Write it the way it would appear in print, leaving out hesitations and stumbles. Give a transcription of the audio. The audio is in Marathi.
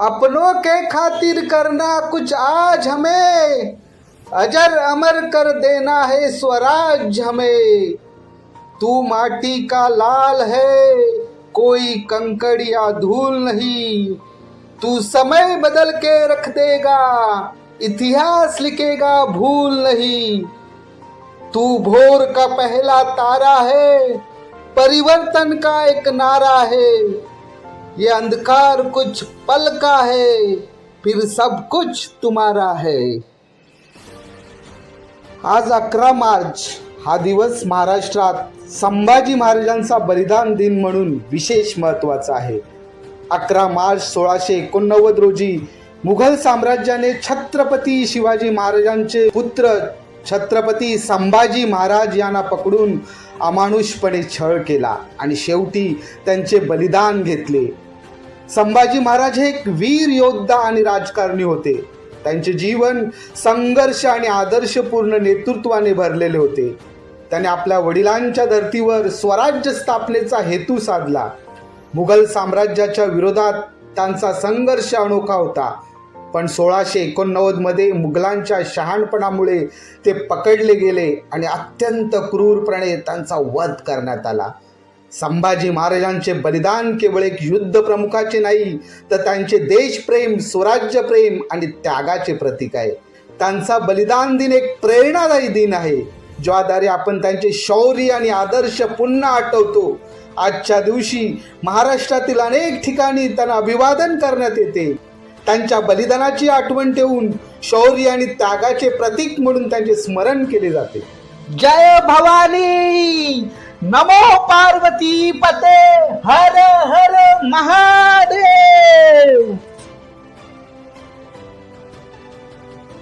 अपनों के खातिर करना कुछ आज हमें, अजर अमर कर देना है स्वराज हमें। तू माटी का लाल है, कोई कंकड़ या धूल नहीं। तू समय बदल के रख देगा, इतिहास लिखेगा भूल नहीं। तू भोर का पहला तारा है, परिवर्तन का एक नारा है। ये अंधकार कुछ पल का है, फिर सब कुछ तुम्हारा है। आज 11 मार्च हा दिवस महाराष्ट्रात संभाजी महाराजांचा बलिदान दिन म्हणून विशेष महत्त्वाचा आहे। 11 मार्च 1689 रोजी मुघल साम्राज्याने छत्रपती शिवाजी महाराजांचे पुत्र छत्रपती संभाजी महाराज यांना पकडून अमानुषपणे छळ केला आणि शेवटी त्यांचे बलिदान घेतले। संभाजी महाराज हे एक वीर योद्धा आणि राजकारणी होते। त्यांचे जीवन संघर्ष आणि आदर्शपूर्ण नेतृत्वाने भरलेले होते। त्याने आपल्या वडिलांच्या धर्तीवर स्वराज्य स्थापनेचा हेतू साधला। मुघल साम्राज्याच्या विरोधात त्यांचा संघर्ष अनोखा होता, पण 1689 मध्ये मुघलांच्या शहाणपणामुळे ते पकडले गेले आणि अत्यंत क्रूरपणे त्यांचा वध करण्यात आला। संभाजी महाराजांचे बलिदान केवळ एक युद्ध प्रमुखाचे नाही, तर त्यांचे देशप्रेम, स्वराज्यप्रेम आणि त्यागाचे प्रतीक आहे। त्यांचा बलिदान दिन एक प्रेरणादायी दिन आहे, ज्याद्वारे आपण त्यांचे शौर्य आणि आदर्श पुन्हा आठवतो। आजच्या दिवशी महाराष्ट्रातील अनेक ठिकाणी त्यांना अभिवादन करण्यात येते। त्यांच्या बलिदानाची आठवण ठेवून शौर्य आणि त्यागाचे प्रतीक म्हणून त्यांचे स्मरण केले जाते। जय भवानी, नमो पार्वती पते, हर हर महादेव।